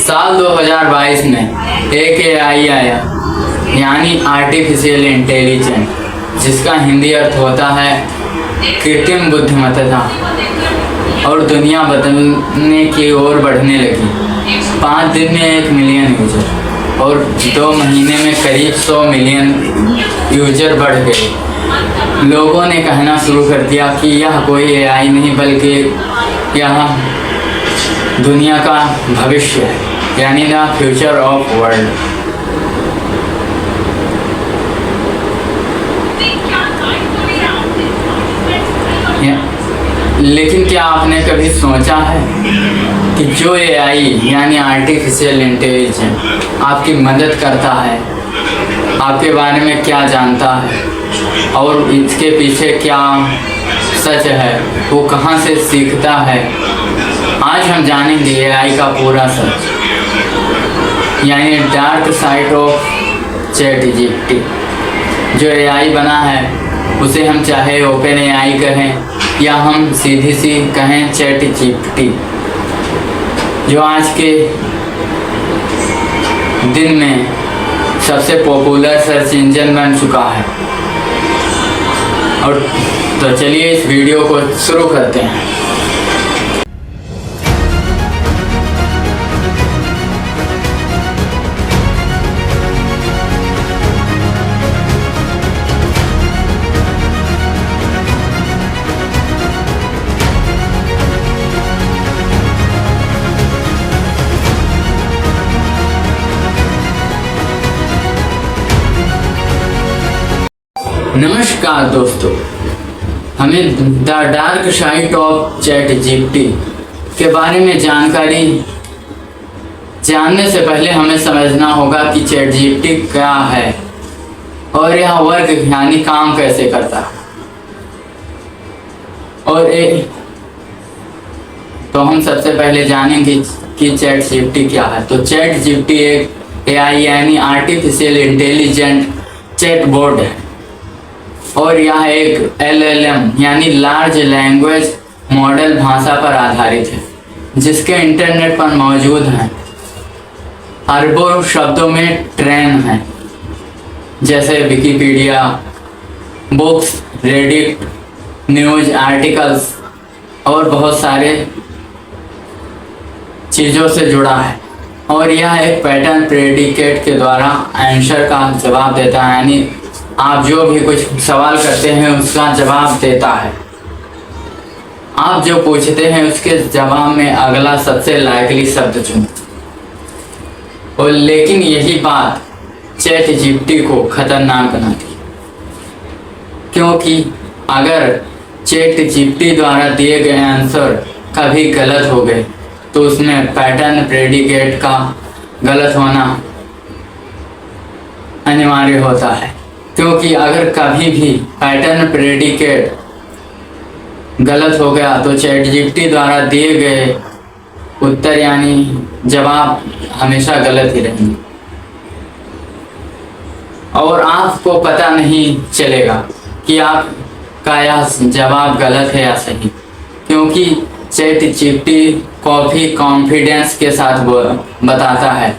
साल 2022 में एक एआई आया, यानी आर्टिफिशियल इंटेलिजेंस, जिसका हिंदी अर्थ होता है कृत्रिम बुद्धिमत्ता, और दुनिया बदलने की ओर बढ़ने लगी। 5 दिन में 1 मिलियन यूजर और 2 महीने में करीब 100 मिलियन यूजर बढ़ गए। लोगों ने कहना शुरू कर दिया कि यह कोई एआई नहीं बल्कि यह दुनिया का भविष्य है, यानी द फ्यूचर ऑफ वर्ल्ड। लेकिन क्या आपने कभी सोचा है कि जो एआई यानी आर्टिफिशियल इंटेलिजेंस आपकी मदद करता है, आपके बारे में क्या जानता है और इसके पीछे क्या सच है, वो कहाँ से सीखता है? आज हम जानेंगे एआई का पूरा सच, यानी डार्क साइड ऑफ चैटजीपीटी। जो एआई बना है उसे हम चाहे ओपन एआई कहें या हम सीधी सी कहें चैटजीपीटी, जो आज के दिन में सबसे पॉपुलर सर्च इंजन बन चुका है। और तो चलिए इस वीडियो को शुरू करते हैं। नमस्कार दोस्तों, हमें the dark side of ChatGPT के बारे में जानकारी जानने से पहले हमें समझना होगा कि चैटजीपीटी क्या है और यह वर्क यानी काम कैसे करता है। तो हम सबसे पहले जानेंगे कि चैटजीपीटी क्या है। तो चैटजीपीटी एक एआई यानी आर्टिफिशियल इंटेलिजेंट चैटबॉट है, और यह एक एलएलएम यानी लार्ज लैंग्वेज मॉडल भाषा पर आधारित है, जिसके इंटरनेट पर मौजूद हैं अरबों शब्दों में ट्रेन है, जैसे Wikipedia, books, Reddit, news articles और बहुत सारे चीज़ों से जुड़ा है। और यह एक पैटर्न प्रेडिकेट के द्वारा आंसर का जवाब देता है, यानी आप जो भी कुछ सवाल करते हैं उसका जवाब देता है। आप जो पूछते हैं उसके जवाब में अगला सबसे लाइकली शब्द चुनें। और लेकिन यही बात चैटजीपीटी को खतरनाक बनाती है, क्योंकि अगर चैटजीपीटी द्वारा दिए गए आंसर कभी गलत हो गए तो उसमें पैटर्न प्रेडिकेट का गलत होना अनिवार्य होता है। क्योंकि अगर कभी भी पैटर्न प्रेडिकेट गलत हो गया तो चैटजीपीटी द्वारा दिए गए उत्तर यानी जवाब हमेशा गलत ही रहेंगे, और आपको पता नहीं चलेगा कि आपका यह जवाब गलत है या सही, क्योंकि चैटजीपीटी काफ़ी कॉन्फिडेंस के साथ बताता है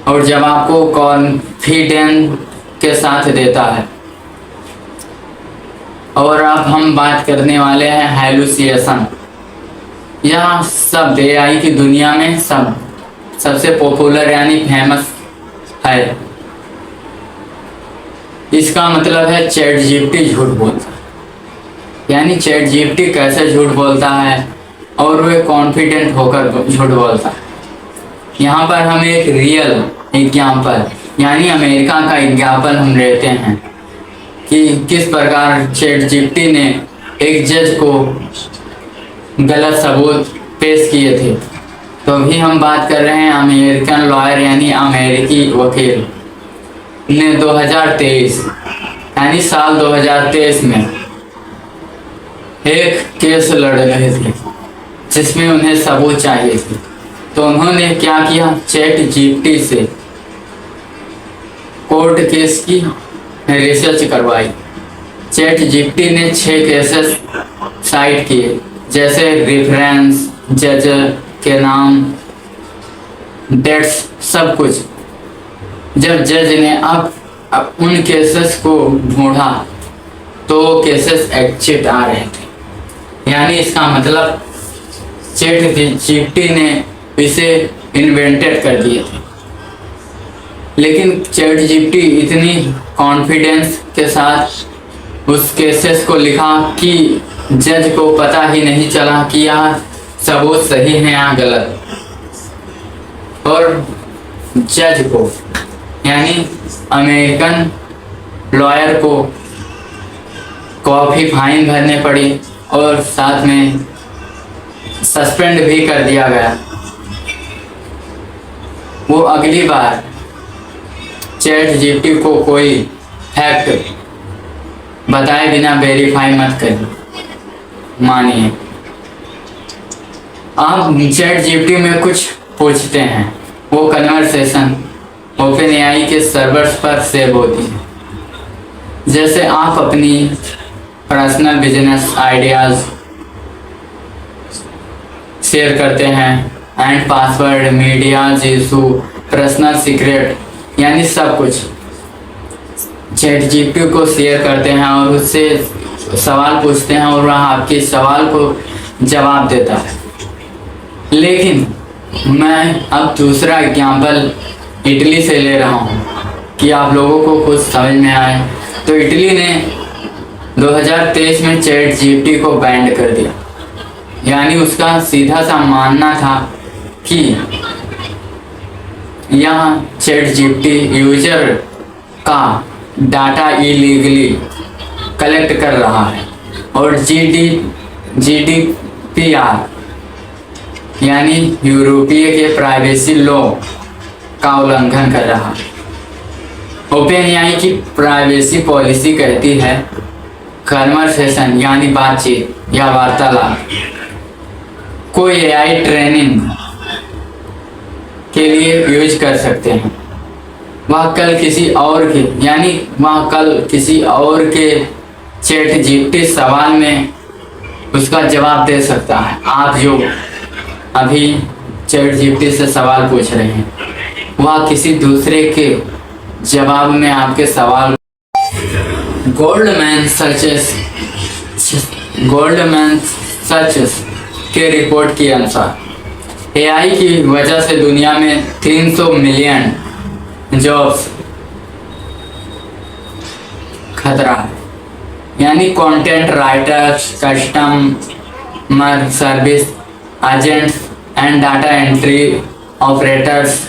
और जवाब को कॉन्फिडेंस के साथ देता है। और अब हम बात करने वाले हैं हैलुसिनेशन। यह शब्द एआई की दुनिया में सबसे पॉपुलर यानी फेमस है। इसका मतलब है चैटजीपीटी झूठ बोलता है, यानी चैटजीपीटी कैसे झूठ बोलता है और वे कॉन्फिडेंट होकर झूठ बोलता है। यहाँ पर हम एक रियल एग्जाम्पल यानी अमेरिका का एग्जाम्पल हम लेते हैं कि किस प्रकार चैटजीपीटी ने एक जज को गलत सबूत पेश किए थे। तो अभी हम बात कर रहे हैं अमेरिकन लॉयर यानी अमेरिकी वकील ने 2023 यानी साल 2023 में एक केस लड़ रहे थे जिसमें उन्हें सबूत चाहिए थे। तो उन्होंने क्या किया, चैटजीपीटी से कोर्ट केस की रिसर्च करवाई। चैटजीपीटी ने 6 केसेस साइट किए, जैसे रेफरेंस, जज के नाम, डेट्स सब कुछ। जब जज ने अब उन केसेस को ढूंढा तो वो केसेस एक्चिट आ रहे थे, यानी इसका मतलब ChatGPT ने इसे इन्वेंटेड कर दिए थे। लेकिन ChatGPT इतनी कॉन्फिडेंस के साथ उस केसेस को लिखा कि जज को पता ही नहीं चला कि यह सबूत सही है या गलत। और जज को यानी अमेरिकन लॉयर को काफ़ी फाइन भरने पड़ी और साथ में सस्पेंड भी कर दिया गया। वो अगली बार ChatGPT को कोई फैक्ट बताए बिना वेरीफाई मत करिए। मानिए आप ChatGPT में कुछ पूछते हैं, वो कन्वर्सेशन OpenAI के सर्वर्स पर सेव होती है। जैसे आप अपनी पर्सनल बिजनेस आइडियाज़ शेयर करते हैं, and password, medias issue, personal secret, यानी सब कुछ ChatGPT को शेयर करते हैं और उससे सवाल पूछते हैं और वह आपके सवाल को जवाब देता है। लेकिन मैं अब दूसरा एग्जाम्पल इटली से ले रहा हूँ कि आप लोगों को कुछ समझ में आए। तो इटली ने 2023 में ChatGPT को बैन कर दिया, यानी उसका सीधा सा मानना था कि यहाँ ChatGPT यूजर का डाटा इलीगली कलेक्ट कर रहा है और GDPR यानी यूरोपीय के प्राइवेसी लॉ का उल्लंघन कर रहा है। OpenAI की प्राइवेसी पॉलिसी कहती है कन्वर्सेशन यानी बातचीत या वार्तालाप को AI ट्रेनिंग के लिए यूज कर सकते हैं। वह कल किसी और के ChatGPT सवाल में उसका जवाब दे सकता है। आप जो अभी ChatGPT से सवाल पूछ रहे हैं, वह किसी दूसरे के जवाब में आपके सवाल गोल्डमैन सर्चेस के रिपोर्ट के अनुसार AI की वजह से दुनिया में 300 मिलियन जॉब्स खतरा है, यानी content writers, customer service agents and data entry operators,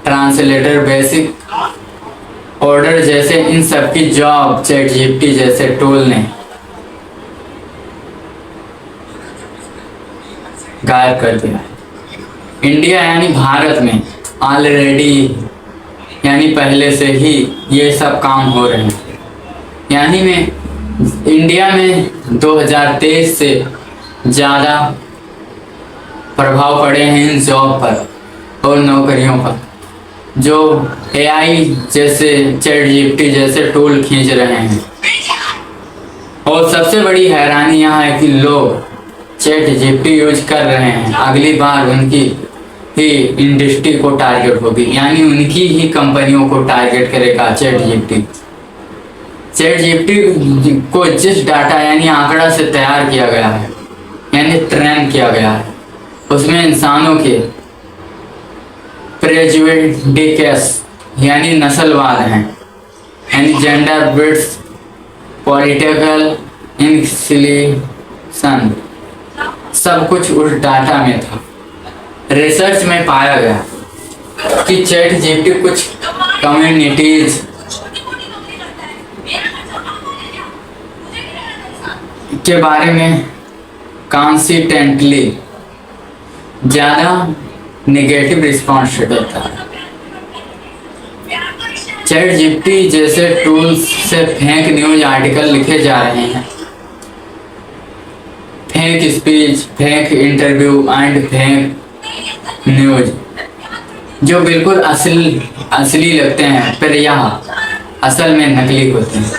translator, basic order जैसे इन सब की जॉब ChatGPT जैसे टूल ने गायब कर दिया है। इंडिया यानी भारत में ऑलरेडी यानी पहले से ही ये सब काम हो रहे हैं। यानी में इंडिया में 2023 से ज़्यादा प्रभाव पड़े हैं इन जॉब पर और नौकरियों पर, जो AI जैसे ChatGPT जैसे टूल खींच रहे हैं। और सबसे बड़ी हैरानी यहाँ है कि लोग ChatGPT यूज कर रहे हैं, अगली बार उनकी ही इंडस्ट्री को टारगेट होगी, यानी उनकी ही कंपनियों को टारगेट करेगा ChatGPT। ChatGPT को जिस डाटा यानी आंकड़ा से तैयार किया गया है यानी ट्रेन किया गया है, उसमें इंसानों के प्रेजुडिकेस यानी नस्लवाद हैं, यानी जेंडर बिट्स, पॉलिटिकल इंक्लिनेशन, सब कुछ उस डाटा में था। रिसर्च में पाया गया कि ChatGPT कुछ कम्युनिटीज के बारे में कॉन्सिस्टेंटली ज़्यादा नेगेटिव रिस्पॉन्स देता है। ChatGPT जैसे टूल्स से फेक न्यूज आर्टिकल लिखे जा रहे हैं, fake speech, fake interview and fake news जो बिल्कुल असली लगते हैं, पर यह असल में नकली होते हैं।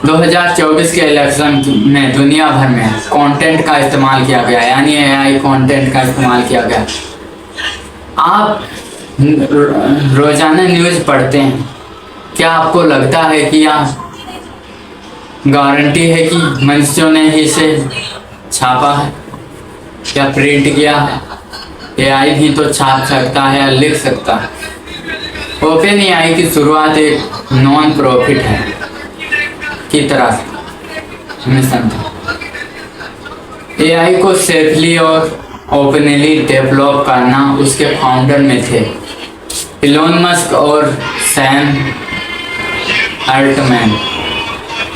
2024 के इलेक्शन में दुनिया भर में कंटेंट का इस्तेमाल किया गया, यानी एआई कंटेंट का इस्तेमाल किया गया। आप रोजाना न्यूज़ पढ़ते हैं, क्या आपको लगता है कि यह गारंटी है कि मनुष्यों ने ही इसे छापा है या प्रिंट किया है? एआई भी तो छाप सकता है या लिख सकता है। ओपन एआई की शुरुआत एक नॉन प्रॉफिट है की तरह मिशन था। एआई को सेफली और ओपनली डेवलप करना उसके फाउंडर में थे इलोन मस्क और सैम अल्टमैन।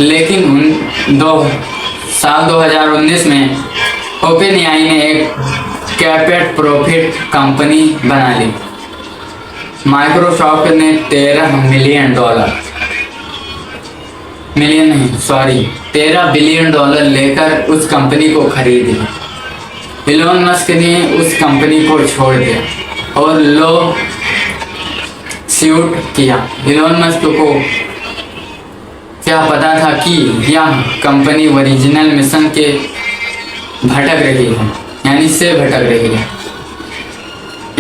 लेकिन साल 2019 में ओपन एआई ने एक कैपेड प्रॉफिट कंपनी बना ली। माइक्रोसॉफ्ट ने $13 बिलियन लेकर उस कंपनी को खरीद लिया। इलोन मस्क ने उस कंपनी को छोड़ दिया और लो स्यूट किया। इलोन मस्क को क्या पता था कि यह कंपनी ओरिजिनल मिशन के भटक रही है, यानी से भटक रही है।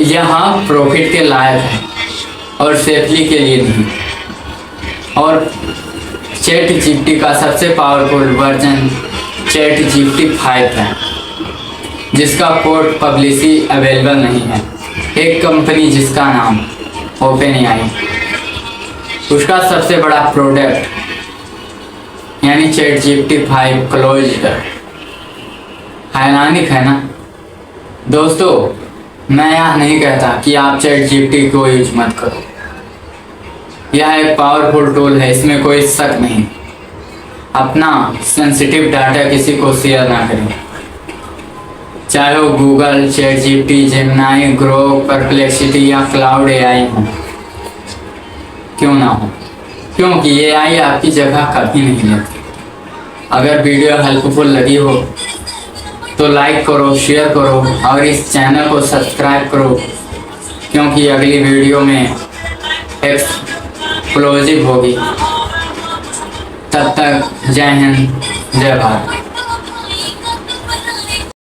यह प्रॉफिट के लायक है और सेफली के लिए नहीं। और चैट जीपीटी का सबसे पावरफुल वर्जन चैट जीपीटी 5 है, जिसका कोड पब्लिशली अवेलेबल नहीं है। एक कंपनी जिसका नाम ओपन एआई, उसका सबसे बड़ा प्रोडक्ट यानी चैट जीपीटी 5 क्लोज्ड। हैरानिक है ना दोस्तों। मैं यह नहीं कहता कि आप चैट जीपीटी को यूज मत करो, यह एक पावरफुल टूल है, इसमें कोई शक नहीं। अपना सेंसिटिव डाटा किसी को शेयर ना करें, चाहे वो Google, chat GPT, Gemini, Grok, perplexity या क्लाउड एआई हो क्यों ना हो, क्योंकि एआई आपकी जगह कभी नहीं लेती। अगर वीडियो हेल्पफुल लगी हो तो लाइक करो, शेयर करो और इस चैनल को सब्सक्राइब करो, क्योंकि अगली वीडियो में एक्सप्लोजिव होगी। तब तक जय हिंद, जय भारत।